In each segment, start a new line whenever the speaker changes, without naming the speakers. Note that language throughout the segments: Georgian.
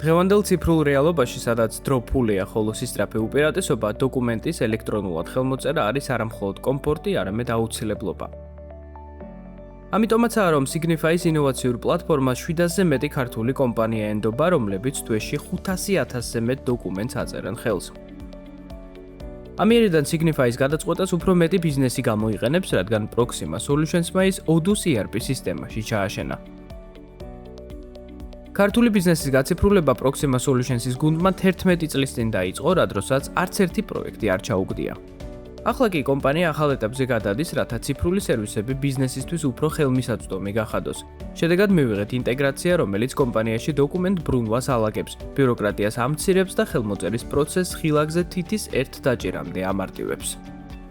დღევანდელ ციფრულ რეალობაში, სადაც დრო ფულია, ხოლო სისწრაფე უპირატესობა, დოკუმენტის ელექტრონულად ხელმოწერა არის არამხოლოდ კომფორტი, არამედ აუცილებლობა. ამიტომაცაა, რომ Signify-ის ინოვაციურ პლატფორმას 700-ზე მეტი ქართული კომპანია ენდობა, რომლებიც თვეში 500,000-ზე მეტ დოკუმენტს აწერენ ხელს. ამიერიდან Signify-ის გადაწყვეტას უფრო მეტი ბიზნესი გამოიყენებს, რადგან Proxima Solutions-მა ის Odoo ERP სისტემაში ჩააშენა. ქართული ბიზნესის გაციფრულება Proxima Solutions-ის გუნდმა 11 წლის წინ დაიწყო, რადგანაც არც ერთი პროექტი არ ჩაუგდია. ახლა კი კომპანია ახალ ეტაპზე გადადის, რათა ციფრული სერვისები ბიზნესისთვის უფრო ხელმისაწვდომი გახადოს. შედეგად მივიღეთ ინტეგრაცია, რომელიც კომპანიაში დოკუმენტ ბრუნვას ალაგებს, ბიუროკრატიას ამცირებს და ხელმოწერის პროცესს ხილაკზე თითის ერთ დაჭერამდე ამარტივებს.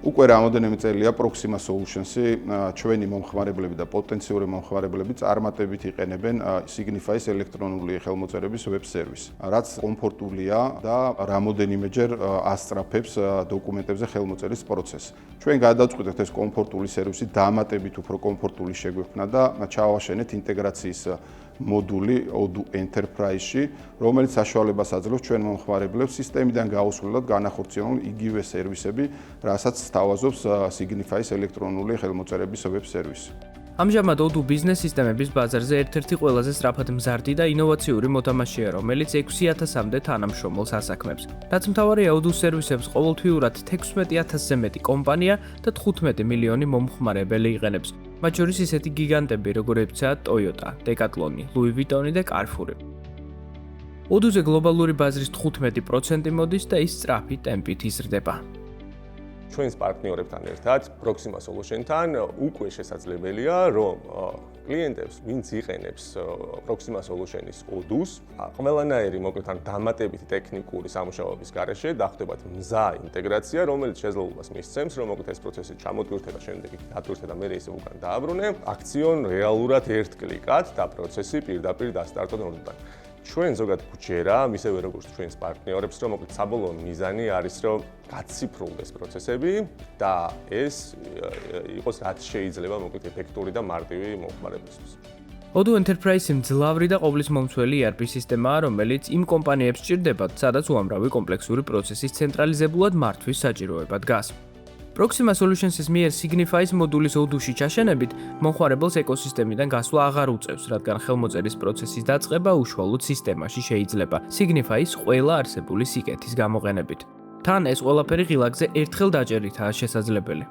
უკვე რამოდენიმე წელია Proxima Solutions-ი ჩვენი მომხმარებლები და პოტენციური მომხმარებლები წარმატებით იყენებენ Signify-ის ელექტრონული ხელმოწერების ვებ სერვისს, რაც კომფორტულია და რამოდენიმეჯერ ასწრაფებს დოკუმენტებზე ხელმოწერის პროცესს. ჩვენ გადავწყვეტეთ ეს კომფორტული სერვისი დამატებით უფრო კომფორტული შეგვექმნა და ჩავაშენეთ ინტეგრაციის მოდული Odoo Enterprise-ში, რომელიც საშუალებას აძლევს ჩვენ მომხმარებლებს სისტემიდან გაუსვლელად განახორციელონ იგივე სერვისები, რასაც სთავაზობს Signify-ის ელექტრონული ხელმოწერების ვებ სერვისი.
ამჟამად Odoo ბიზნეს სისტემების ბაზარზე ერთ-ერთი ყველაზე სწრაფად მზარდი და ინოვაციური მოთამაშეა, რომელიც 6,000-მდე თანამშრომელს ასაქმებს. რაც მთავარია, Odoo სერვისებს ყოველთვიურად 16,000-ზე მეტი კომპანია და 15 მილიონი მომხმარებელი იყენებს. მათ შორის ისეთი გიგანტები, როგორებიცაა Toyota, Decathlon, Louis Vuitton და Carrefour. Odoo-ზე გლობალური ბაზრის 15% მოდის და ის სწრაფი ტემპით იზრდება.
ჩვენს პარტნიორებთან ერთად, Proxima Solutions-თან უკვე შესაძლებელია, რომ კლიენტებს, ვინც იყენებს Proxima Solutions-ის Odoo-ს, ყველანაირი მოკლედ დამატებითი ტექნიკური სამუშაოების გარეშე დახვდებათ მზა ინტეგრაცია, რომელიც შესაძლებლობას მისცემს, რომ მოკლედ ეს პროცესი ჩამოტვირთე და შემდეგ დატვირთე და მერე ისე უკან დააბრუნე, აქციონ რეალურად ერთ კლიკად და პროცესი პირდაპირ დასტარტონ Odoo-დან. ჩვენ ზოგადად გვჯერა, ისევე როგორც ჩვენს პარტნიორებს, რომ მოკლედ საბოლოო მიზანი არის, რომ გაციფრულდეს პროცესები და ეს იყოს რაც შეიძლება მოკლედ ეფექტური და მარტივი მომხმარებლისთვის.
Odoo Enterprise მძლავრი და ყოვლის მომცველი ERP სისტემაა, რომელიც იმ კომპანიებს სჭირდებათ, სადაც უამრავი კომპლექსური პროცესის ცენტრალიზებულად მართვის საჭიროება დგას. Proxima Solutions-ის მიერ Signify-ის მოდულის Odoo-ში ჩაშენებით მომხმარებელს ეკოსისტემიდან გასვლა აღარ უწევს, რადგან ხელმოწერის პროცესის დაწყება უშუალოდ სისტემაში შეიძლება Signify-ის ყველა არსებული სიკეთის გამოყენებით. თან ეს ყველაფერი ღილაკზე ერთხელ დაჭერითაა შესაძლებელი.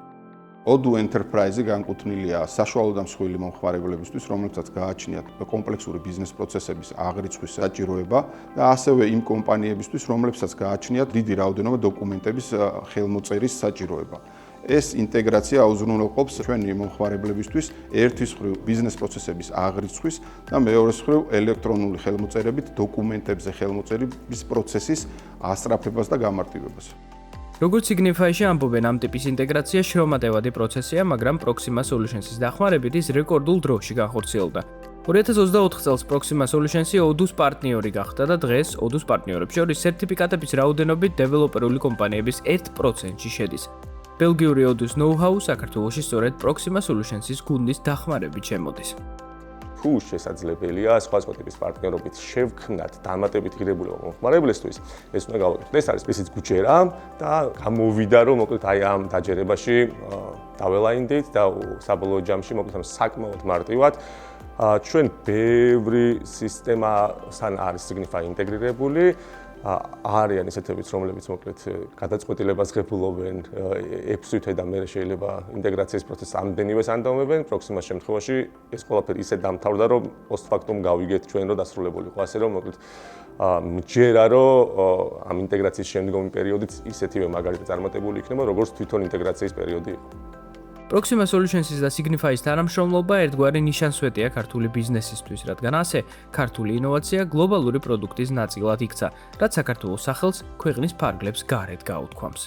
Odoo Enterprise-ი განკუთვნილია საშუალო და მსხვილი მომხმარებლებისთვის, რომლებსაც გააჩნიათ კომპლექსური ბიზნეს პროცესების აღრიცხვის საჭიროება და ასევე იმ კომპანიებისთვის, რომლებსაც გააჩნიათ დიდი რაოდენობა დოკუმენტების ხელმოწერის საჭიროება. ეს ინტეგრაცია აუზრუნველყოფს ჩვენი მომხმარებლებისთვის ერთის მხრივ ბიზნეს პროცესების აღრიცხვის და მეორეს მხრივ ელექტრონული ხელმოწერებით დოკუმენტებზე ხელმოწერების პროცესის ასწრაფებას და გამარტივებას.
როგორც Signify-ში ამბობენ, ამ ტიპის ინტეგრაცია შრომატევადი პროცესია, მაგრამ Proxima Solutions-ის დახმარებით ის რეკორდულ დროში განხორციელდა. 2024 წელს Proxima Solutions-ი Odoo-ს პარტნიორი გახდა და დღეს Odoo-ს პარტნიორებს შორის სერტიფიკატების რაოდენობით დეველოპერული კომპანიების 1%-ში შედის. ბელგიური Odoo-ს know-how საქართველოში სწორედ Proxima Solutions-ის გუნდის დახმარებით შემოდის.
თუ შესაძლებელია სხვადასხვა ტიპის პარტნიორობით შევქმნათ დამატებით ღირებულება მომხმარებლისთვის, ეს უნდა გავაკეთოთ. ეს არის ისიც გვჯერა და გამოვიდა, რომ მოკლედ აი ამ დაჯერებაში დაველაინდით და საბოლოო ჯამში მოკლედ საკმაოდ მარტივად ჩვენ ბევრი სისტემასთან არის Signify ინტეგრირებული. არიან ისეთებიც, რომლებიც მოკლედ გადაწყვეტილებას ღებულობენ 6 თვე და მერე შეიძლება ინტეგრაციის პროცესს ამდენივეს ანდომებენ. Proxima-ის შემთხვევაში ეს ყველაფერი ისე დამთავრდა, რომ post-factum გავიგეთ ჩვენ, რომ დასრულებული იყო ასე, რომ მოკლედ მჯერა, რომ ამ ინტეგრაციის შემდგომი პერიოდიც ისეთივე მაგალითად წარმატებული იქნება, როგორც თვითონ ინტეგრაციის პერიოდი იყო.
Proxima Solutions-ის და Signify-ის თანამშრომლობა ერთგვარი ნიშანსვეტია ქართული ბიზნესისთვის, რადგან ასე ქართული ინოვაცია გლობალური პროდუქტის ნაწილად იქცა, რაც საქართველოს სახელს ქვეყნის ფარგლებს გარეთ გაუთქვამს.